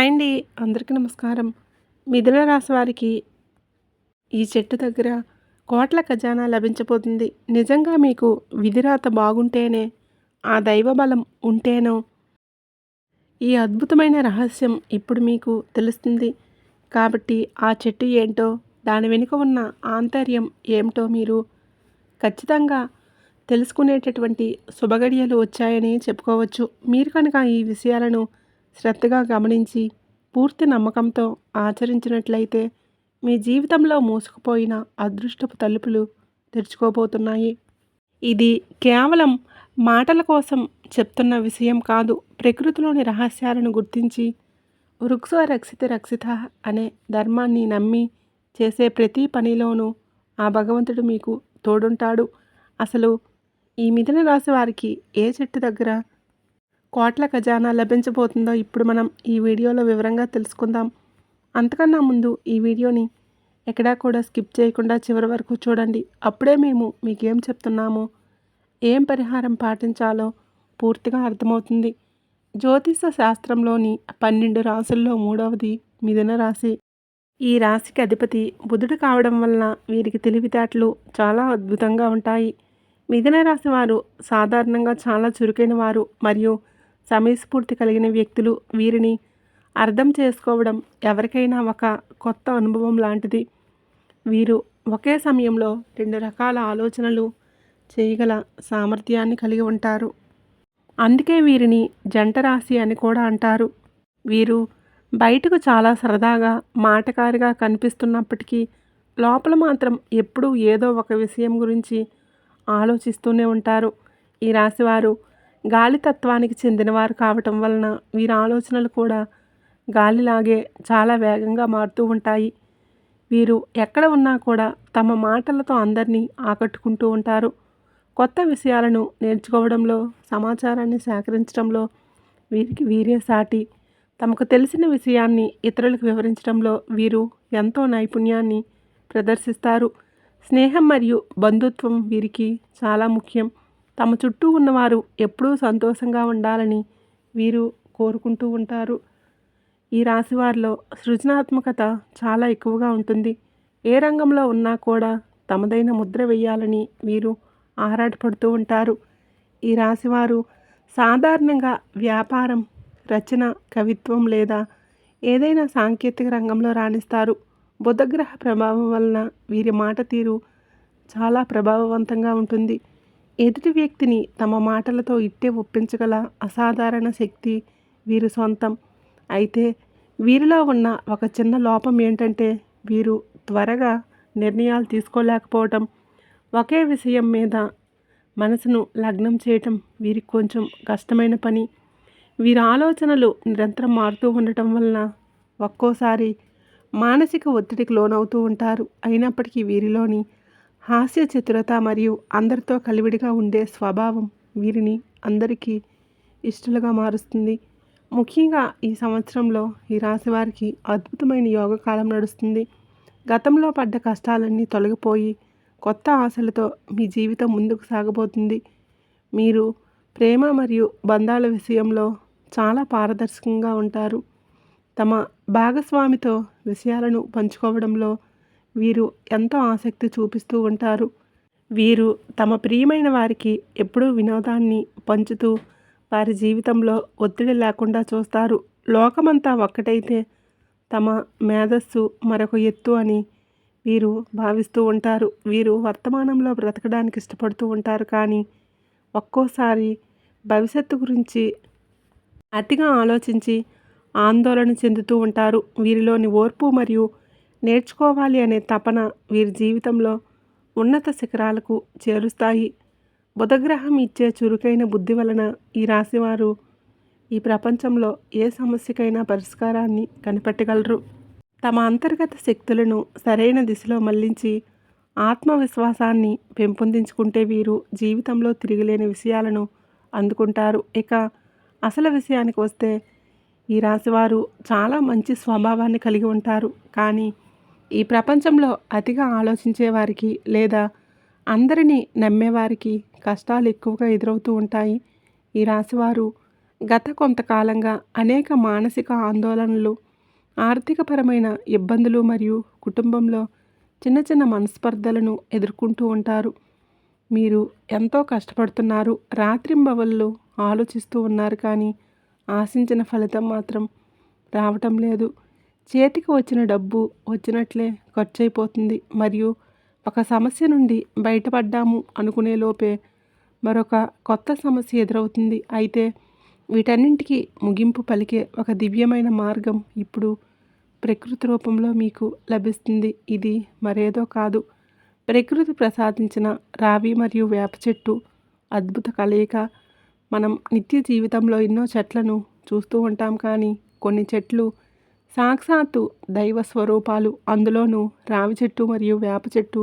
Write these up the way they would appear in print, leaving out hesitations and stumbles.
Hi అండి. అందరికీ నమస్కారం. మిథున రాశి వారికి ఈ చెట్టు దగ్గర కోట్ల ఖజానా లభించబోతుంది. నిజంగా మీకు విధిరాత బాగుంటేనే, ఆ దైవ బలం ఉంటేనో, ఈ అద్భుతమైన రహస్యం ఇప్పుడు మీకు తెలుస్తుంది. కాబట్టి ఆ చెట్టు ఏంటో, దాని వెనుక ఉన్న ఆంతర్యం ఏమిటో మీరు ఖచ్చితంగా తెలుసుకునేటటువంటి శుభగడియలు వచ్చాయని చెప్పుకోవచ్చు. మీరు కనుక ఈ విషయాలను శ్రద్ధగా గమనించి పూర్తి నమ్మకంతో ఆచరించినట్లయితే మీ జీవితంలో మూసుకుపోయిన అదృష్టపు తలుపులు తెరుచుకోబోతున్నాయి. ఇది కేవలం మాటల కోసం చెప్తున్న విషయం కాదు. ప్రకృతిలోని రహస్యాలను గుర్తించి వృక్షో రక్షిత రక్షిత అనే ధర్మాన్ని నమ్మి చేసే ప్రతి పనిలోనూ ఆ భగవంతుడు మీకు తోడుంటాడు. అసలు ఈ మిథున రాశి వారికి ఏ చెట్టు దగ్గర కోట్ల ఖజానా లభించబోతుందో ఇప్పుడు మనం ఈ వీడియోలో వివరంగా తెలుసుకుందాం. అంతకన్నా ముందు ఈ వీడియోని ఎక్కడా కూడా స్కిప్ చేయకుండా చివరి వరకు చూడండి. అప్పుడే మేము మీకేం చెప్తున్నామో, ఏం పరిహారం పాటించాలో పూర్తిగా అర్థమవుతుంది. జ్యోతిష శాస్త్రంలోని 12 రాశుల్లో మూడవది మిథున రాశి. ఈ రాశికి అధిపతి బుధుడు కావడం వలన వీరికి తెలివితేటలు చాలా అద్భుతంగా ఉంటాయి. మిథున రాశి వారు సాధారణంగా చాలా చురుకైన వారు మరియు సమయస్ఫూర్తి కలిగిన వ్యక్తులు. వీరిని అర్థం చేసుకోవడం ఎవరికైనా ఒక కొత్త అనుభవం లాంటిది. వీరు ఒకే సమయంలో 2 రకాల ఆలోచనలు చేయగల సామర్థ్యాన్ని కలిగి ఉంటారు. అందుకే వీరిని జంట రాశి అని కూడా అంటారు. వీరు బయటకు చాలా సరదాగా, మాటకారిగా కనిపిస్తున్నప్పటికీ లోపల మాత్రం ఎప్పుడూ ఏదో ఒక విషయం గురించి ఆలోచిస్తూనే ఉంటారు. ఈ రాశివారు గాలి తత్వానికి చెందినవారు కావటం వలన వీరి ఆలోచనలు కూడా గాలిలాగే చాలా వేగంగా మారుతూ ఉంటాయి. వీరు ఎక్కడ ఉన్నా కూడా తమ మాటలతో అందరినీ ఆకట్టుకుంటూ ఉంటారు. కొత్త విషయాలను నేర్చుకోవడంలో, సమాచారాన్ని సేకరించడంలో వీరికి వీరే సాటి. తమకు తెలిసిన విషయాన్ని ఇతరులకు వివరించడంలో వీరు ఎంతో నైపుణ్యాన్ని ప్రదర్శిస్తారు. స్నేహం మరియు బంధుత్వం వీరికి చాలా ముఖ్యం. తమ చుట్టూ ఉన్నవారు ఎప్పుడూ సంతోషంగా ఉండాలని వీరు కోరుకుంటూ ఉంటారు. ఈ రాశివారిలో సృజనాత్మకత చాలా ఎక్కువగా ఉంటుంది. ఏ రంగంలో ఉన్నా కూడా తమదైన ముద్ర వేయాలని వీరు ఆరాటపడుతూ ఉంటారు. ఈ రాశివారు సాధారణంగా వ్యాపారం, రచన, కవిత్వం లేదా ఏదైనా సాంకేతిక రంగంలో రాణిస్తారు. బుధగ్రహ ప్రభావం వలన వీరి మాట తీరు చాలా ప్రభావవంతంగా ఉంటుంది. ఎదుటి వ్యక్తిని తమ మాటలతో ఇట్టే ఒప్పించగల అసాధారణ శక్తి వీరి సొంతం. అయితే వీరిలో ఉన్న ఒక చిన్న లోపం ఏంటంటే వీరు త్వరగా నిర్ణయాలు తీసుకోలేకపోవటం. ఒకే విషయం మీద మనసును లగ్నం చేయటం వీరికి కొంచెం కష్టమైన పని. వీరి ఆలోచనలు నిరంతరం మారుతూ ఉండటం వలన ఒక్కోసారి మానసిక ఒత్తిడికి లోనవుతూ ఉంటారు. అయినప్పటికీ వీరిలోని హాస్య చతురత మరియు అందరితో కలివిడిగా ఉండే స్వభావం వీరిని అందరికీ ఇష్టలుగా మారుస్తుంది. ముఖ్యంగా ఈ సంవత్సరంలో ఈ రాశి వారికి అద్భుతమైన యోగకాలం నడుస్తుంది. గతంలో పడ్డ కష్టాలన్నీ తొలగిపోయి కొత్త ఆశలతో మీ జీవితం ముందుకు సాగబోతుంది. మీరు ప్రేమ మరియు బంధాల విషయంలో చాలా పారదర్శకంగా ఉంటారు. తమ భాగస్వామితో విషయాలను పంచుకోవడంలో వీరు ఎంతో ఆసక్తి చూపిస్తూ ఉంటారు. వీరు తమ ప్రియమైన వారికి ఎప్పుడూ వినోదాన్ని పంచుతూ వారి జీవితంలో ఒత్తిడి లేకుండా చూస్తారు. లోకమంతా ఒక్కటైతే తమ మేధస్సు మరొక ఎత్తు అని వీరు భావిస్తూ ఉంటారు. వీరు వర్తమానంలో బ్రతకడానికి ఇష్టపడుతూ ఉంటారు, కానీ ఒక్కోసారి భవిష్యత్తు గురించి అతిగా ఆలోచించి ఆందోళన చెందుతూ ఉంటారు. వీరిలోని ఓర్పు మరియు నేర్చుకోవాలి అనే తపన వీరి జీవితంలో ఉన్నత శిఖరాలకు చేరుస్తాయి. బుధగ్రహం ఇచ్చే చురుకైన బుద్ధి వలన ఈ రాశివారు ఈ ప్రపంచంలో ఏ సమస్యకైనా పరిష్కారాన్ని కనిపెట్టగలరు. తమ అంతర్గత శక్తులను సరైన దిశలో మళ్లించి ఆత్మవిశ్వాసాన్ని పెంపొందించుకుంటే వీరు జీవితంలో తిరిగిలేని విషయాలను అందుకుంటారు. ఇక అసలు విషయానికి వస్తే ఈ రాశివారు చాలా మంచి స్వభావాన్ని కలిగి ఉంటారు, కానీ ఈ ప్రపంచంలో అతిగా ఆలోచించే వారికి లేదా అందరినీ నమ్మేవారికి కష్టాలు ఎక్కువగా ఎదురవుతూ ఉంటాయి. ఈ రాశివారు గత కొంతకాలంగా అనేక మానసిక ఆందోళనలు, ఆర్థికపరమైన ఇబ్బందులు మరియు కుటుంబంలో చిన్న చిన్న మనస్పర్ధలను ఎదుర్కొంటూ ఉంటారు. మీరు ఎంతో కష్టపడుతున్నారు, రాత్రింబవళ్ళు ఆలోచిస్తూ ఉన్నారు, కానీ ఆశించిన ఫలితం మాత్రం రావటం లేదు. చేతికి వచ్చిన డబ్బు వచ్చినట్లే ఖర్చయిపోతుంది మరియు ఒక సమస్య నుండి బయటపడ్డాము అనుకునే లోపే మరొక కొత్త సమస్య ఎదురవుతుంది. అయితే వీటన్నింటికి ముగింపు పలికే ఒక దివ్యమైన మార్గం ఇప్పుడు ప్రకృతి రూపంలో మీకు లభిస్తుంది. ఇది మరేదో కాదు, ప్రకృతి ప్రసాదించిన రావి మరియు వేప చెట్టు అద్భుత కలయిక. మనం నిత్య జీవితంలో ఎన్నో చెట్లను చూస్తూ ఉంటాం, కానీ కొన్ని చెట్లు సాక్షాత్తు దైవ స్వరూపాలు. అందులోనూ రావి చెట్టు మరియు వేప చెట్టు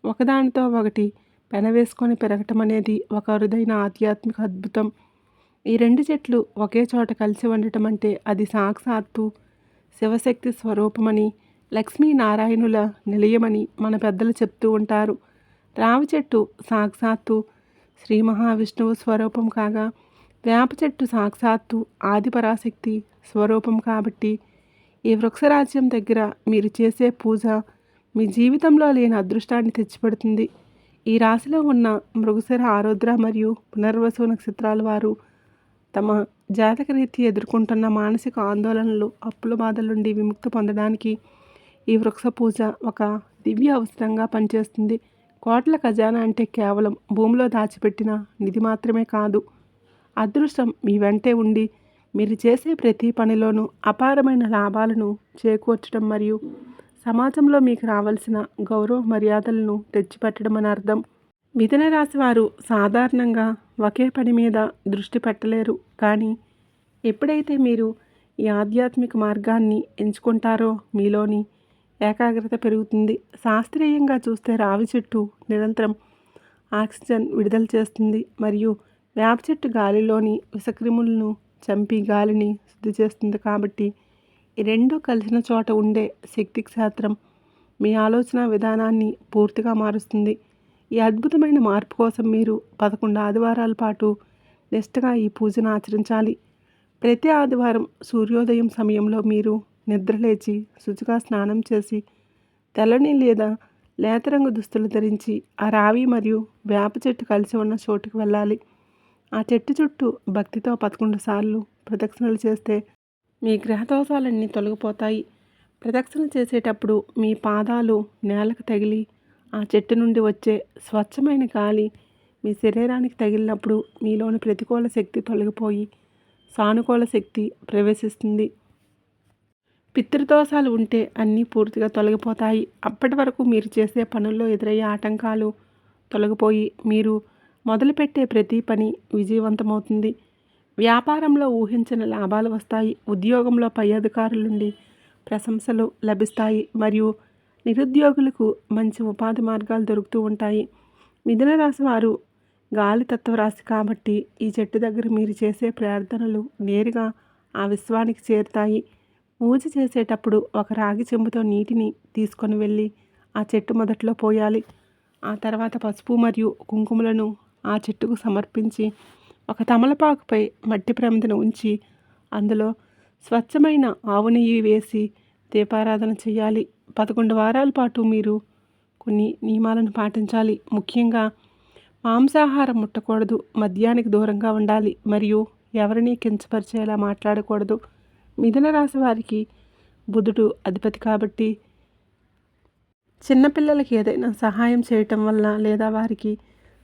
ఒకదానితో ఒకటి పెనవేసుకొని పెరగటం అనేది ఒక అరుదైన ఆధ్యాత్మిక అద్భుతం. ఈ రెండు చెట్లు ఒకే చోట కలిసి ఉండటం అంటే అది సాక్షాత్తు శివశక్తి స్వరూపమని, లక్ష్మీనారాయణుల నిలయమని మన పెద్దలు చెప్తూ ఉంటారు. రావి చెట్టు సాక్షాత్తు శ్రీ మహావిష్ణువు స్వరూపం కాగా, వేప చెట్టు సాక్షాత్తు ఆదిపరాశక్తి స్వరూపం. కాబట్టి ఈ వృక్షరాజ్యం దగ్గర మీరు చేసే పూజ మీ జీవితంలో లేని అదృష్టాన్ని తెచ్చిపెడుతుంది. ఈ రాశిలో ఉన్న మృగశిర, ఆరుద్ర మరియు పునర్వసు నక్షత్రాల వారు తమ జాతకరీత్యా ఎదుర్కొంటున్న మానసిక ఆందోళనలు, అప్పుల బాధల నుండి విముక్తి పొందడానికి ఈ వృక్ష పూజ ఒక దివ్య అవసరంగా పనిచేస్తుంది. కోట్ల ఖజానా అంటే కేవలం భూమిలో దాచిపెట్టిన నిధి మాత్రమే కాదు. అదృష్టం మీ వెంటే ఉండి మీరు చేసే ప్రతి పనిలోనూ అపారమైన లాభాలను చేకూర్చడం మరియు సమాజంలో మీకు రావాల్సిన గౌరవ మర్యాదలను తెచ్చిపెట్టడం అని అర్థం. మిథున రాశి వారు సాధారణంగా ఒకే పని మీద దృష్టి పెట్టలేరు, కానీ ఎప్పుడైతే మీరు ఈ ఆధ్యాత్మిక మార్గాన్ని ఎంచుకుంటారో మీలోని ఏకాగ్రత పెరుగుతుంది. శాస్త్రీయంగా చూస్తే రావి చెట్టు నిరంతరం ఆక్సిజన్ విడుదల చేస్తుంది మరియు వేప చెట్టు గాలిలోని విషక్రిములను చంపి గాలిని శుద్ధి చేస్తుంది. కాబట్టి ఈ రెండు కలిసిన చోట ఉండే శక్తి క్షేత్రం మీ ఆలోచన విధానాన్ని పూర్తిగా మారుస్తుంది. ఈ అద్భుతమైన మార్పు కోసం మీరు 11 ఆదివారాల పాటు నిష్టగా ఈ పూజను ఆచరించాలి. ప్రతి ఆదివారం సూర్యోదయం సమయంలో మీరు నిద్రలేచి శుచిగా స్నానం చేసి తెల్లని లేదా లేత రంగు దుస్తులు ధరించి ఆ రావి మరియు వేప చెట్టు కలిసి ఉన్న చోటుకు వెళ్ళాలి. ఆ చెట్టు చుట్టూ భక్తితో 11 సార్లు ప్రదక్షిణలు చేస్తే మీ గ్రహదోషాలన్నీ తొలగిపోతాయి. ప్రదక్షిణ చేసేటప్పుడు మీ పాదాలు నేలకు తగిలి ఆ చెట్టు నుండి వచ్చే స్వచ్ఛమైన గాలి మీ శరీరానికి తగిలినప్పుడు మీలోని ప్రతికూల శక్తి తొలగిపోయి సానుకూల శక్తి ప్రవేశిస్తుంది. పితృదోషాలు ఉంటే అన్నీ పూర్తిగా తొలగిపోతాయి. అప్పటి వరకు మీరు చేసే పనుల్లో ఎదురయ్యే ఆటంకాలు తొలగిపోయి మీరు మొదలుపెట్టే ప్రతి పని విజయవంతమవుతుంది. వ్యాపారంలో ఊహించని లాభాలు వస్తాయి. ఉద్యోగంలో పై అధికారుల నుండి ప్రశంసలు లభిస్తాయి మరియు నిరుద్యోగులకు మంచి ఉపాధి మార్గాలు దొరుకుతూ ఉంటాయి. మిథున రాశి వారు గాలి తత్వ రాశి కాబట్టి ఈ చెట్టు దగ్గర మీరు చేసే ప్రార్థనలు నేరుగా ఆ విశ్వానికి చేరుతాయి. పూజ చేసేటప్పుడు ఒక రాగి చెంబుతో నీటిని తీసుకొని వెళ్ళి ఆ చెట్టు మొదట్లో పోయాలి. ఆ తర్వాత పసుపు మరియు కుంకుమలను ఆ చెట్టుకు సమర్పించి ఒక తమలపాకుపై మట్టి ప్రమిదను ఉంచి అందులో స్వచ్ఛమైన ఆవు నెయ్యి వేసి దీపారాధన చేయాలి. 11 వారాల పాటు మీరు కొన్ని నియమాలను పాటించాలి. ముఖ్యంగా మాంసాహారం ముట్టకూడదు, మద్యానికి దూరంగా ఉండాలి మరియు ఎవరిని కించపరిచేలా మాట్లాడకూడదు. మిథున రాశి వారికి బుధుడు అధిపతి కాబట్టి చిన్నపిల్లలకి ఏదైనా సహాయం చేయటం వలన లేదా వారికి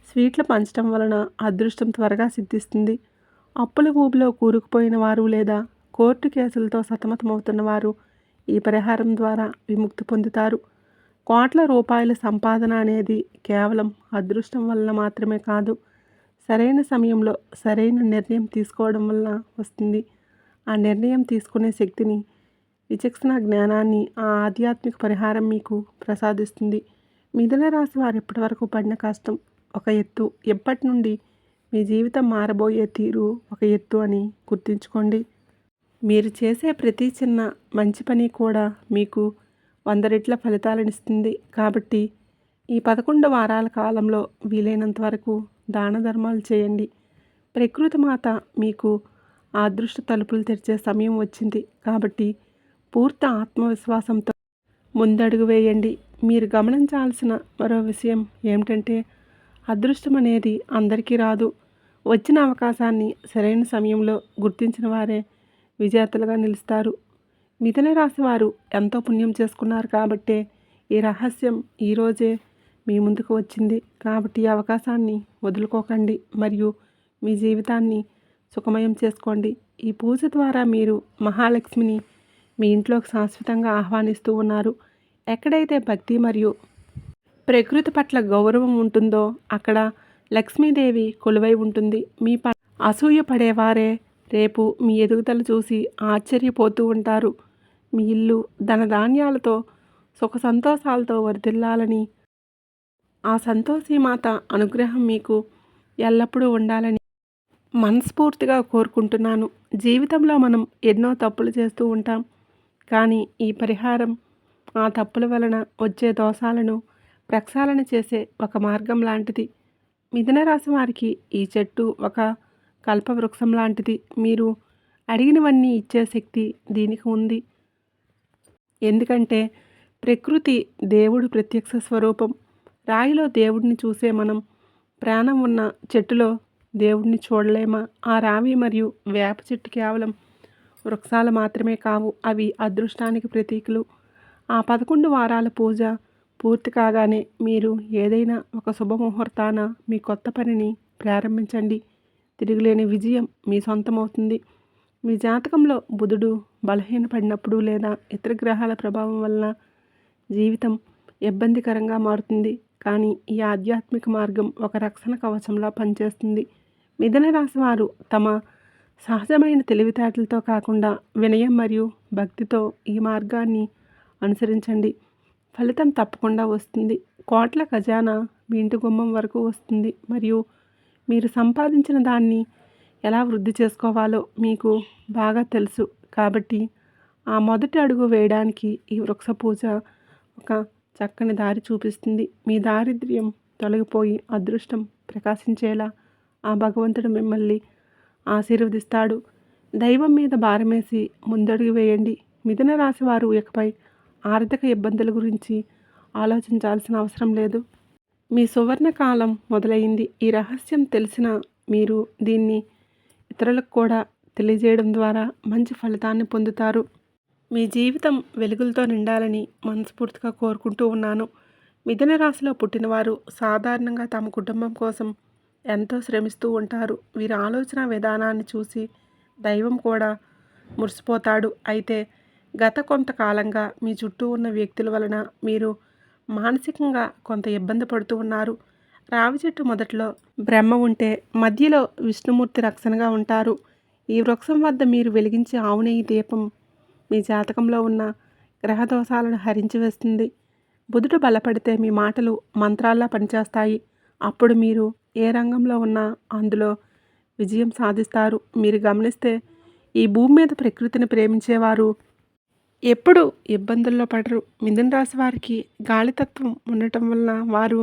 స్వీట్లు పంచడం వలన అదృష్టం త్వరగా సిద్ధిస్తుంది. అప్పుల ఊబిలో కూరుకుపోయిన వారు లేదా కోర్టు కేసులతో సతమతమవుతున్న వారు ఈ పరిహారం ద్వారా విముక్తి పొందుతారు. కోట్ల రూపాయల సంపాదన అనేది కేవలం అదృష్టం వలన మాత్రమే కాదు, సరైన సమయంలో సరైన నిర్ణయం తీసుకోవడం వలన వస్తుంది. ఆ నిర్ణయం తీసుకునే శక్తిని, విచక్షణ జ్ఞానాన్ని ఆ ఆధ్యాత్మిక పరిహారం మీకు ప్రసాదిస్తుంది. మిథున రాశి వారు ఇప్పటివరకు పడిన కష్టం ఒక ఎత్తు, ఎప్పటి నుండి మీ జీవితం మారబోయే తీరు ఒక ఎత్తు అని గుర్తుంచుకోండి. మీరు చేసే ప్రతి చిన్న మంచి పని కూడా మీకు 100 రెట్ల ఫలితాలను ఇస్తుంది. కాబట్టి ఈ 11 వారాల కాలంలో వీలైనంత వరకు దాన ధర్మాలు చేయండి. ప్రకృతి మాత మీకు ఆ అదృష్ట తలుపులు తెరిచే సమయం వచ్చింది. కాబట్టి పూర్తి ఆత్మవిశ్వాసంతో ముందడుగు వేయండి. మీరు గమనించాల్సిన మరో విషయం ఏమిటంటే, అదృష్టం అనేది అందరికీ రాదు. వచ్చిన అవకాశాన్ని సరైన సమయంలో గుర్తించిన వారే విజేతలుగా నిలుస్తారు. మిథున రాశి వారు ఎంతో పుణ్యం చేసుకున్నారు కాబట్టే ఈ రహస్యం ఈరోజే మీ ముందుకు వచ్చింది. కాబట్టి ఈ అవకాశాన్ని వదులుకోకండి మరియు మీ జీవితాన్ని సుఖమయం చేసుకోండి. ఈ పూజ ద్వారా మీరు మహాలక్ష్మిని మీ ఇంట్లోకి శాశ్వతంగా ఆహ్వానిస్తూ ఉన్నారు. ఎక్కడైతే భక్తి మరియు ప్రకృతి పట్ల గౌరవం ఉంటుందో అక్కడ లక్ష్మీదేవి కొలువై ఉంటుంది. మీ అసూయ పడేవారే రేపు మీ ఎదుగుదల చూసి ఆశ్చర్యపోతూ ఉంటారు. మీ ఇల్లు ధనధాన్యాలతో సుఖ సంతోషాలతో వర్ధిల్లాలని, ఆ సంతోషిమాత అనుగ్రహం మీకు ఎల్లప్పుడూ ఉండాలని మనస్ఫూర్తిగా కోరుకుంటున్నాను. జీవితంలో మనం ఎన్నో తప్పులు చేస్తూ ఉంటాం. కానీ ఈ పరిహారం ఆ తప్పుల వలన వచ్చే దోషాలను ప్రక్షాళన చేసే ఒక మార్గం లాంటిది. మిథున రాశి వారికి ఈ చెట్టు ఒక కల్పవృక్షం లాంటిది. మీరు అడిగినవన్నీ ఇచ్చే శక్తి దీనికి ఉంది. ఎందుకంటే ప్రకృతి దేవుడు ప్రత్యక్ష స్వరూపం. రాయిలో దేవుడిని చూసే మనం ప్రాణం ఉన్న చెట్టులో దేవుడిని చూడలేమా? ఆ రావి మరియు వేప చెట్టు కేవలం వృక్షాలు మాత్రమే కావు, అవి అదృష్టానికి ప్రతీకలు. ఆ 11 వారాల పూజ పూర్తి కాగానే మీరు ఏదైనా ఒక శుభముహూర్తాన మీ కొత్త పనిని ప్రారంభించండి. తిరుగులేని విజయం మీ సొంతమవుతుంది. మీ జాతకంలో బుధుడు బలహీనపడినప్పుడు లేదా ఇతర గ్రహాల ప్రభావం వలన జీవితం ఇబ్బందికరంగా మారుతుంది. కానీ ఈ ఆధ్యాత్మిక మార్గం ఒక రక్షణ కవచంలా పనిచేస్తుంది. మిథున రాశి వారు తమ సహజమైన తెలివితేటలతో కాకుండా వినయం మరియు భక్తితో ఈ మార్గాన్ని అనుసరించండి. ఫలితం తప్పకుండా వస్తుంది. కోట్ల ఖజానా మీ ఇంటి గుమ్మం వరకు వస్తుంది మరియు మీరు సంపాదించిన దాన్ని ఎలా వృద్ధి చేసుకోవాలో మీకు బాగా తెలుసు. కాబట్టి ఆ మొదటి అడుగు వేయడానికి ఈ వృక్ష పూజ ఒక చక్కని దారి చూపిస్తుంది. మీ దారిద్ర్యం తొలగిపోయి అదృష్టం ప్రకాశించేలా ఆ భగవంతుడు మిమ్మల్ని ఆశీర్వదిస్తాడు. దైవం మీద భారమేసి ముందడుగు వేయండి. మిథున రాశి వారు ఇకపై ఆర్థిక ఇబ్బందుల గురించి ఆలోచించాల్సిన అవసరం లేదు. మీ సువర్ణ కాలం మొదలైంది. ఈ రహస్యం తెలిసిన మీరు దీన్ని ఇతరులకు కూడా తెలియజేయడం ద్వారా మంచి ఫలితాన్ని పొందుతారు. మీ జీవితం వెలుగులతో నిండాలని మనస్ఫూర్తిగా కోరుకుంటూ ఉన్నాను. మిథున రాశిలో పుట్టినవారు సాధారణంగా తమ కుటుంబం కోసం ఎంతో శ్రమిస్తూ ఉంటారు. వీరి ఆలోచన విధానాన్ని చూసి దైవం కూడా మురిసిపోతాడు. అయితే గత కొంతకాలంగా మీ చుట్టూ ఉన్న వ్యక్తుల వలన మీరు మానసికంగా కొంత ఇబ్బంది పడుతూ ఉన్నారు. రావి చెట్టు మొదట్లో బ్రహ్మ ఉంటే మధ్యలో విష్ణుమూర్తి రక్షణగా ఉంటారు. ఈ వృక్షం వద్ద మీరు వెలిగించే ఆవు నెయ్యి దీపం మీ జాతకంలో ఉన్న గ్రహ దోషాలను హరించి వేస్తుంది. బుధుడు బలపడితే మీ మాటలు మంత్రాల్లా పనిచేస్తాయి. అప్పుడు మీరు ఏ రంగంలో ఉన్నా అందులో విజయం సాధిస్తారు. మీరు గమనిస్తే ఈ భూమి మీద ప్రకృతిని ప్రేమించేవారు ఎప్పుడు ఇబ్బందుల్లో పడరు. మిథున రాశి వారికి గాలితత్వం ఉండటం వలన వారు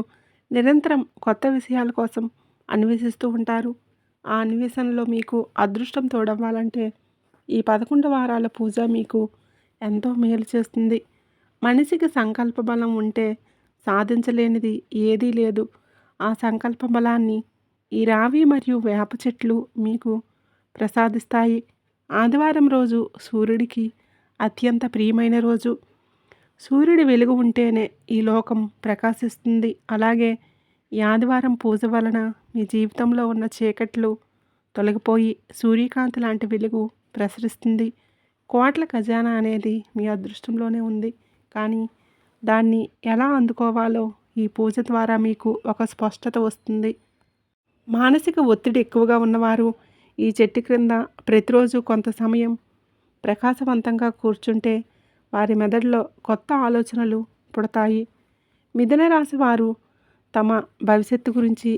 నిరంతరం కొత్త విషయాల కోసం అన్వేషిస్తూ ఉంటారు. ఆ అన్వేషణలో మీకు అదృష్టం తోడవ్వాలంటే ఈ 11 వారాల పూజ మీకు ఎంతో మేలు చేస్తుంది. మనిషికి సంకల్ప బలం ఉంటే సాధించలేనిది ఏదీ లేదు. ఆ సంకల్ప బలాన్ని ఈ రావి మరియు వేప చెట్లు మీకు ప్రసాదిస్తాయి. ఆదివారం రోజు సూర్యుడికి అత్యంత ప్రియమైన రోజు. సూర్యుడి వెలుగు ఉంటేనే ఈ లోకం ప్రకాశిస్తుంది. అలాగే ఈ ఆదివారం పూజ వలన మీ జీవితంలో ఉన్న చీకట్లు తొలగిపోయి సూర్యకాంతి లాంటి వెలుగు ప్రసరిస్తుంది. కోట్ల ఖజానా అనేది మీ అదృష్టంలోనే ఉంది. కానీ దాన్ని ఎలా అందుకోవాలో ఈ పూజ ద్వారా మీకు ఒక స్పష్టత వస్తుంది. మానసిక ఒత్తిడి ఎక్కువగా ఉన్నవారు ఈ చెట్టు క్రింద ప్రతిరోజు కొంత సమయం ప్రకాశవంతంగా కూర్చుంటే వారి మెదడులో కొత్త ఆలోచనలు పుడతాయి. మిథున రాశి వారు తమ భవిష్యత్తు గురించి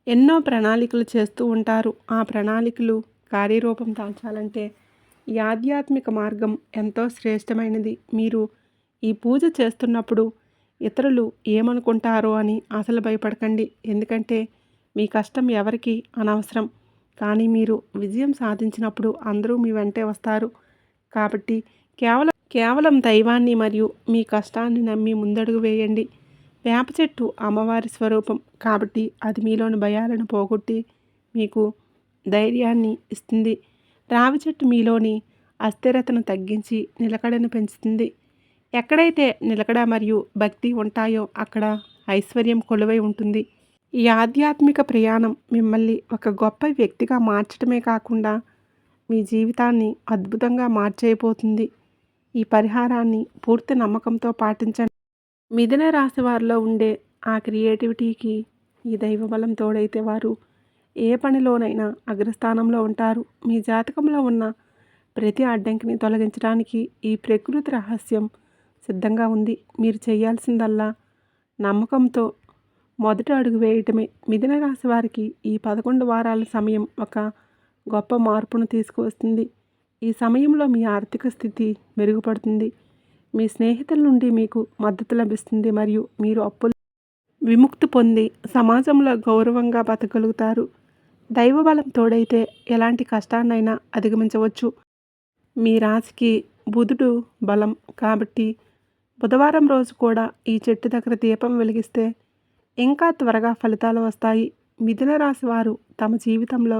ఎన్నో ప్రణాళికలు చేస్తూ ఉంటారు. ఆ ప్రణాళికలు కార్యరూపం దాల్చాలంటే ఈ ఆధ్యాత్మిక మార్గం ఎంతో శ్రేష్టమైనది. మీరు ఈ పూజ చేస్తున్నప్పుడు ఇతరులు ఏమనుకుంటారో అని అసలు భయపడకండి. ఎందుకంటే మీ కష్టం ఎవరికి అనవసరం. కానీ మీరు విజయం సాధించినప్పుడు అందరూ మీ వెంటే వస్తారు. కాబట్టి కేవలం కేవలం దైవాన్ని మరియు మీ కష్టాన్ని నమ్మి ముందడుగు వేయండి. వేప చెట్టు అమ్మవారి స్వరూపం కాబట్టి అది మీలోని భయాలను పోగొట్టి మీకు ధైర్యాన్ని ఇస్తుంది. రావి చెట్టు మీలోని అస్థిరతను తగ్గించి నిలకడను పెంచుతుంది. ఎక్కడైతే నిలకడ మరియు భక్తి ఉంటాయో అక్కడ ఐశ్వర్యం కొలువై ఉంటుంది. ఈ ఆధ్యాత్మిక ప్రయాణం మిమ్మల్ని ఒక గొప్ప వ్యక్తిగా మార్చడమే కాకుండా మీ జీవితాన్ని అద్భుతంగా మార్చేయబోతుంది. ఈ పరిహారాన్ని పూర్తి నమ్మకంతో పాటించండి. మిథున రాశి వారిలో ఉండే ఆ క్రియేటివిటీకి ఈ దైవబలం తోడైతే వారు ఏ పనిలోనైనా అగ్రస్థానంలో ఉంటారు. మీ జాతకంలో ఉన్న ప్రతి అడ్డంకిని తొలగించడానికి ఈ ప్రకృతి రహస్యం సిద్ధంగా ఉంది. మీరు చేయాల్సిందల్లా నమ్మకంతో మొదట అడుగు వేయటమే. మిథున రాశి వారికి ఈ 11 వారాల సమయం ఒక గొప్ప మార్పును తీసుకువస్తుంది. ఈ సమయంలో మీ ఆర్థిక స్థితి మెరుగుపడుతుంది. మీ స్నేహితుల నుండి మీకు మద్దతు లభిస్తుంది మరియు మీరు అప్పులు విముక్తి పొంది సమాజంలో గౌరవంగా బతకగలుగుతారు. దైవబలం తోడైతే ఎలాంటి కష్టాన్నైనా అధిగమించవచ్చు. మీ రాశికి బుధుడు బలం కాబట్టి బుధవారం రోజు కూడా ఈ చెట్టు దగ్గర దీపం వెలిగిస్తే ఇంకా త్వరగా ఫలితాలు వస్తాయి. మిథున రాశి వారు తమ జీవితంలో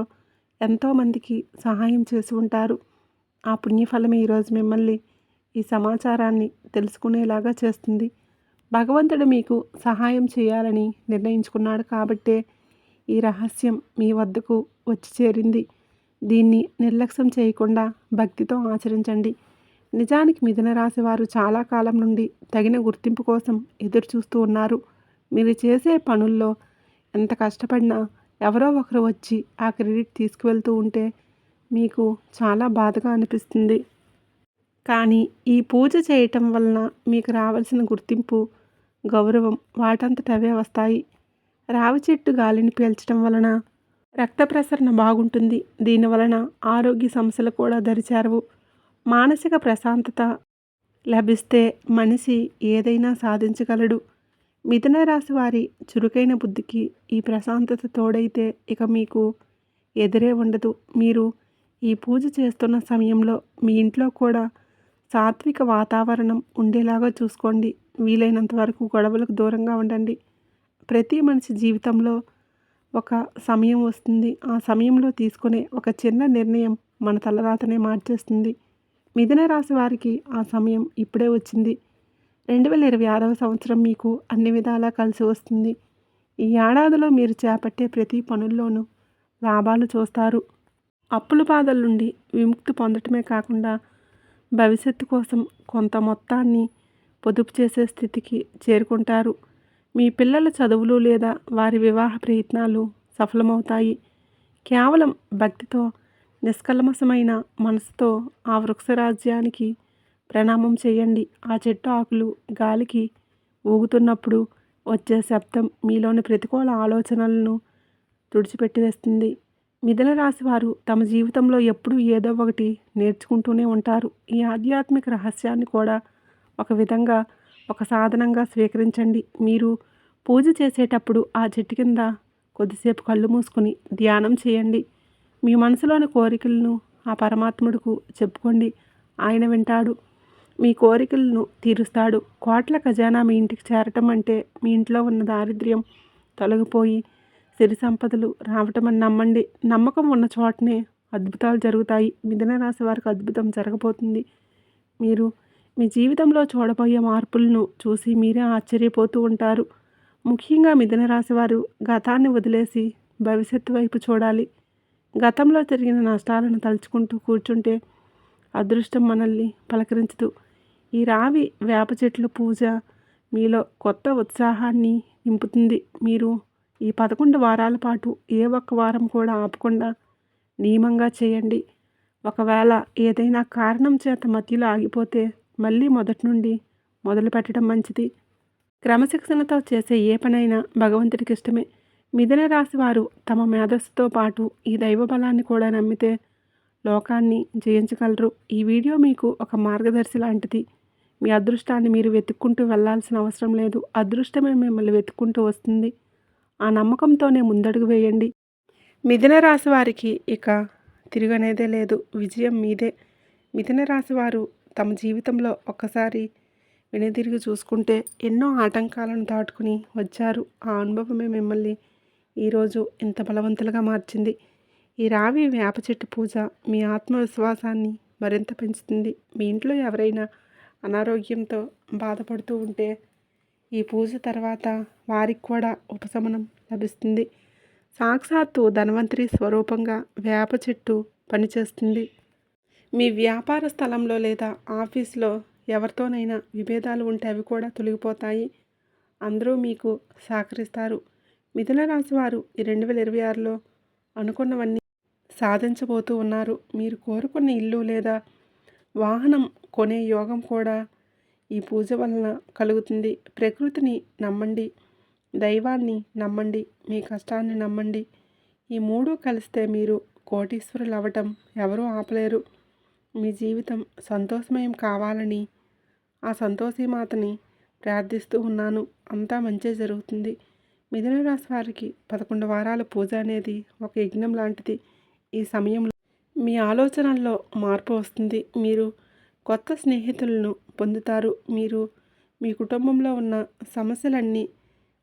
ఎంతోమందికి సహాయం చేసి ఉంటారు. ఆ పుణ్యఫలమే ఈరోజు మిమ్మల్ని ఈ సమాచారాన్ని తెలుసుకునేలాగా చేస్తుంది. భగవంతుడు మీకు సహాయం చేయాలని నిర్ణయించుకున్నాడు కాబట్టే ఈ రహస్యం మీ వద్దకు వచ్చి చేరింది. దీన్ని నిర్లక్ష్యం చేయకుండా భక్తితో ఆచరించండి. నిజానికి మిథున రాశి వారు చాలా కాలం నుండి తగిన గుర్తింపు కోసం ఎదురు చూస్తూ ఉన్నారు. మీరు చేసే పనుల్లో ఎంత కష్టపడినా ఎవరో ఒకరు వచ్చి ఆ క్రెడిట్ తీసుకువెళ్తూ ఉంటే మీకు చాలా బాధగా అనిపిస్తుంది. కానీ ఈ పూజ చేయటం వలన మీకు రావాల్సిన గుర్తింపు, గౌరవం వాటంతట అవే వస్తాయి. రావి చెట్టు గాలిని పీల్చడం వలన రక్త ప్రసరణ బాగుంటుంది. దీనివలన ఆరోగ్య సమస్యలు కూడా దరిచేరవు. మానసిక ప్రశాంతత లభిస్తే మనిషి ఏదైనా సాధించగలడు. మిథున రాశి వారి చురుకైన బుద్ధికి ఈ ప్రశాంతత తోడైతే ఇక మీకు ఎదురే ఉండదు. మీరు ఈ పూజ చేస్తున్న సమయంలో మీ ఇంట్లో కూడా సాత్విక వాతావరణం ఉండేలాగా చూసుకోండి. వీలైనంత వరకు గొడవలకు దూరంగా ఉండండి. ప్రతి మనిషి జీవితంలో ఒక సమయం వస్తుంది. ఆ సమయంలో తీసుకునే ఒక చిన్న నిర్ణయం మన తలరాతనే మార్చేస్తుంది. మిథున రాశి వారికి ఆ సమయం ఇప్పుడే వచ్చింది. 2026వ సంవత్సరం మీకు అన్ని విధాలా కలిసి వస్తుంది. ఈ ఏడాదిలో మీరు చేపట్టే ప్రతి పనుల్లోనూ లాభాలు చూస్తారు. అప్పుల బాధల నుండి విముక్తి పొందటమే కాకుండా భవిష్యత్తు కోసం కొంత మొత్తాన్ని పొదుపు చేసే స్థితికి చేరుకుంటారు. మీ పిల్లల చదువులు లేదా వారి వివాహ ప్రయత్నాలు సఫలమవుతాయి. కేవలం భక్తితో నిష్కల్మషమైన మనసుతో ఆ వృక్షరాజ్యానికి ప్రణామం చేయండి. ఆ చెట్టు ఆకులు గాలికి ఊగుతున్నప్పుడు వచ్చే శబ్దం మీలోని ప్రతికూల ఆలోచనలను తుడిచిపెట్టివేస్తుంది. మిథున రాశి వారు తమ జీవితంలో ఎప్పుడూ ఏదో ఒకటి నేర్చుకుంటూనే ఉంటారు. ఈ ఆధ్యాత్మిక రహస్యాన్ని కూడా ఒక విధంగా ఒక సాధనంగా స్వీకరించండి. మీరు పూజ చేసేటప్పుడు ఆ చెట్టు కింద కొద్దిసేపు కళ్ళు మూసుకొని ధ్యానం చేయండి. మీ మనసులోని కోరికలను ఆ పరమాత్ముడికి చెప్పుకోండి. ఆయన వింటాడు, మీ కోరికలను తీరుస్తాడు. కోట్ల ఖజానా మీ ఇంటికి చేరటం అంటే మీ ఇంట్లో ఉన్న దారిద్ర్యం తొలగిపోయి సిరి సంపదలు రావటం అని నమ్మండి. నమ్మకం ఉన్న చోటనే అద్భుతాలు జరుగుతాయి. మిథున రాశి వారికి అద్భుతం జరగబోతుంది. మీరు మీ జీవితంలో చూడబోయే మార్పులను చూసి మీరే ఆశ్చర్యపోతూ ఉంటారు. ముఖ్యంగా మిథున రాశి వారు గతాన్ని వదిలేసి భవిష్యత్తు వైపు చూడాలి. గతంలో జరిగిన నష్టాలను తలుచుకుంటూ కూర్చుంటే అదృష్టం మనల్ని పలకరించదు. ఈ రావి వేప చెట్ల పూజ మీలో కొత్త ఉత్సాహాన్ని నింపుతుంది. మీరు ఈ 11 వారాల పాటు ఏ ఒక్క వారం కూడా ఆపకుండా నియమంగా చేయండి. ఒకవేళ ఏదైనా కారణం చేత మధ్యలో ఆగిపోతే మళ్ళీ మొదటి నుండి మొదలు పెట్టడం మంచిది. క్రమశిక్షణతో చేసే ఏ పనైనా భగవంతుడికి ఇష్టమే. మిథున రాశి వారు తమ మేధస్సుతో పాటు ఈ దైవ బలాన్ని కూడా నమ్మితే లోకాన్ని జయించగలరు. ఈ వీడియో మీకు ఒక మార్గదర్శి లాంటిది. మీ అదృష్టాన్ని మీరు వెతుక్కుంటూ వెళ్ళాల్సిన అవసరం లేదు. అదృష్టమే మిమ్మల్ని వెతుక్కుంటూ వస్తుంది. ఆ నమ్మకంతోనే ముందడుగు వేయండి. మిథున రాశి వారికి ఇక తిరగనేదే లేదు. విజయం మీదే. మిథున రాశి వారు తమ జీవితంలో ఒక్కసారి వెనుదిరిగి చూసుకుంటే ఎన్నో ఆటంకాలను దాటుకుని వచ్చారు. ఆ అనుభవమే మిమ్మల్ని ఈరోజు ఇంత బలవంతులుగా మార్చింది. ఈ రావి వేప చెట్టు పూజ మీ ఆత్మవిశ్వాసాన్ని మరింత పెంచుతుంది. మీ ఇంట్లో ఎవరైనా అనారోగ్యంతో బాధపడుతూ ఉంటే ఈ పూజ తర్వాత వారికి కూడా ఉపశమనం లభిస్తుంది. సాక్షాత్తు ధన్వంతరి స్వరూపంగా వేప చెట్టు పనిచేస్తుంది. మీ వ్యాపార స్థలంలో లేదా ఆఫీస్లో ఎవరితోనైనా విభేదాలు ఉంటే అవి కూడా తొలగిపోతాయి. అందరూ మీకు సహకరిస్తారు. మిథున రాశి వారు ఈ 2026లో అనుకున్నవన్నీ సాధించబోతూ ఉన్నారు. మీరు కోరుకున్న ఇల్లు లేదా వాహనం కొనే యోగం కూడా ఈ పూజ వలన కలుగుతుంది. ప్రకృతిని నమ్మండి, దైవాన్ని నమ్మండి, మీ కష్టాన్ని నమ్మండి. ఈ మూడు కలిస్తే మీరు కోటీశ్వరులు అవ్వటం ఎవరూ ఆపలేరు. మీ జీవితం సంతోషమయం కావాలని ఆ సంతోషిమాతని ప్రార్థిస్తూ ఉన్నాను. అంతా మంచే జరుగుతుంది. మిథున రాశి వారికి 11 వారాల పూజ అనేది ఒక యజ్ఞం లాంటిది. ఈ సమయంలో మీ ఆలోచనల్లో మార్పు వస్తుంది. మీరు కొత్త స్నేహితులను పొందుతారు. మీరు మీ కుటుంబంలో ఉన్న సమస్యలన్నీ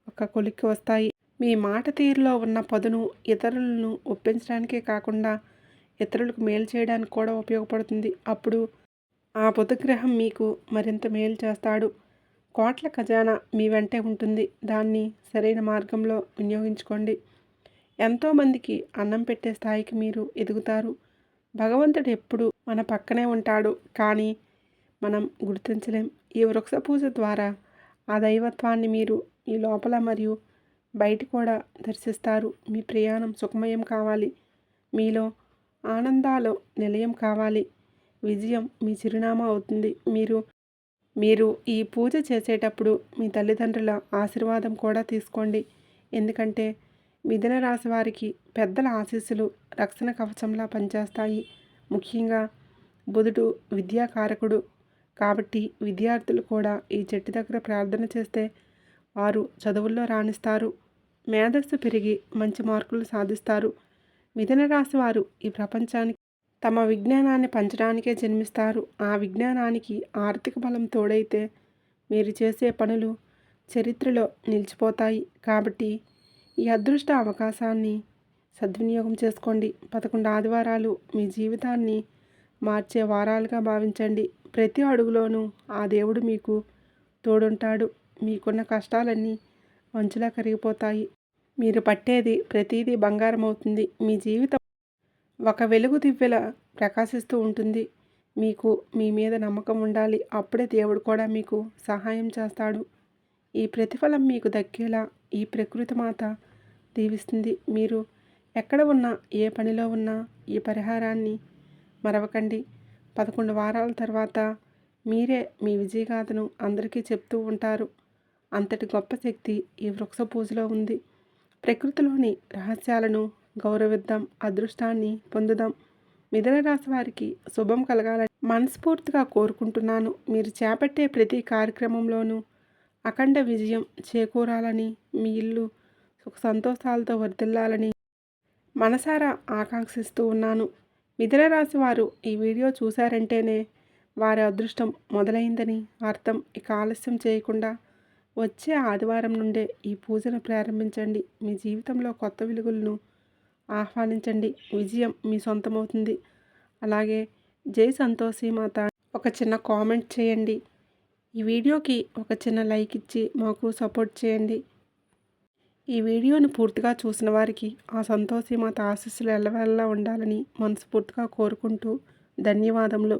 ఒక కొలిక్కి వస్తాయి. మీ మాట తీరులో ఉన్న పదును ఇతరులను ఒప్పించడానికే కాకుండా ఇతరులకు మేలు చేయడానికి కూడా ఉపయోగపడుతుంది. అప్పుడు ఆ బుధగ్రహం మీకు మరింత మేలు చేస్తాడు. కోట్ల ఖజానా మీ వెంటే ఉంటుంది. దాన్ని సరైన మార్గంలో వినియోగించుకోండి. ఎంతోమందికి అన్నం పెట్టే స్థాయికి మీరు ఎదుగుతారు. భగవంతుడు ఎప్పుడు మన పక్కనే ఉంటాడు, కానీ మనం గుర్తించలేం. ఈ వృక్ష పూజ ద్వారా ఆ దైవత్వాన్ని మీరు ఈ లోపల మరియు బయట కూడా దర్శిస్తారు. మీ ప్రయాణం సుఖమయం కావాలి. మీలో ఆనందాలు నిలయం కావాలి. విజయం మీ చిరునామా అవుతుంది. మీరు ఈ పూజ చేసేటప్పుడు మీ తల్లిదండ్రుల ఆశీర్వాదం కూడా తీసుకోండి. ఎందుకంటే మిథున రాశి వారికి పెద్దల ఆశీస్సులు రక్షణ కవచంలా పనిచేస్తాయి. ముఖ్యంగా బుధుడు విద్యాకారకుడు కాబట్టి విద్యార్థులు కూడా ఈ చెట్టు దగ్గర ప్రార్థన చేస్తే వారు చదువుల్లో రాణిస్తారు. మేధస్సు పెరిగి మంచి మార్కులు సాధిస్తారు. మిథున రాశి వారు ఈ ప్రపంచానికి తమ విజ్ఞానాన్ని పంచడానికే జన్మిస్తారు. ఆ విజ్ఞానానికి ఆర్థిక బలం తోడైతే మీరు చేసే పనులు చరిత్రలో నిలిచిపోతాయి. కాబట్టి ఈ అదృష్ట అవకాశాన్ని సద్వినియోగం చేసుకోండి. 11 ఆదివారాలు మీ జీవితాన్ని మార్చే వారాలుగా భావించండి. ప్రతి అడుగులోనూ ఆ దేవుడు మీకు తోడుంటాడు. మీకున్న కష్టాలన్నీ మంచులా కరిగిపోతాయి. మీరు పట్టేది ప్రతిదీ బంగారం అవుతుంది. మీ జీవితం ఒక వెలుగు దివ్వెలా ప్రకాశిస్తూ ఉంటుంది. మీకు మీ మీద నమ్మకం ఉండాలి. అప్పుడే దేవుడు కూడా మీకు సహాయం చేస్తాడు. ఈ ప్రతిఫలం మీకు దక్కేలా ఈ ప్రకృతి మాత దీవిస్తుంది. మీరు ఎక్కడ ఉన్నా, ఏ పనిలో ఉన్నా ఈ పరిహారాన్ని మరవకండి. 11 వారాల తర్వాత మీరే మీ విజయగాథను అందరికీ చెప్తూ ఉంటారు. అంతటి గొప్ప శక్తి ఈ వృక్ష పూజలో ఉంది. ప్రకృతిలోని రహస్యాలను గౌరవిద్దాం, అదృష్టాన్ని పొందుదాం. మిథున రాశి వారికి శుభం కలగాలని మనస్ఫూర్తిగా కోరుకుంటున్నాను. మీరు చేపట్టే ప్రతి కార్యక్రమంలోనూ అఖండ విజయం చేకూరాలని, మీ ఇల్లు సుఖ సంతోషాలతో వర్ధిల్లాలని మనసారా ఆకాంక్షిస్తూ ఉన్నాను. మిథున రాశి వారు ఈ వీడియో చూశారంటేనే వారి అదృష్టం మొదలైందని అర్థం. ఇక ఆలస్యం చేయకుండా వచ్చే ఆదివారం నుండే ఈ పూజను ప్రారంభించండి. మీ జీవితంలో కొత్త వెలుగులను ఆహ్వానించండి. విజయం మీ సొంతమవుతుంది. అలాగే జై సంతోషి మాత ఒక చిన్న కామెంట్ చేయండి. ఈ వీడియోకి ఒక చిన్న లైక్ ఇచ్చి మాకు సపోర్ట్ చేయండి. ఈ వీడియోను పూర్తిగా చూసిన వారికి ఆ సంతోషి మాత ఆశీస్సులు ఎల్లవేళలా ఉండాలని మనస్ఫూర్తిగా కోరుకుంటూ ధన్యవాదములు.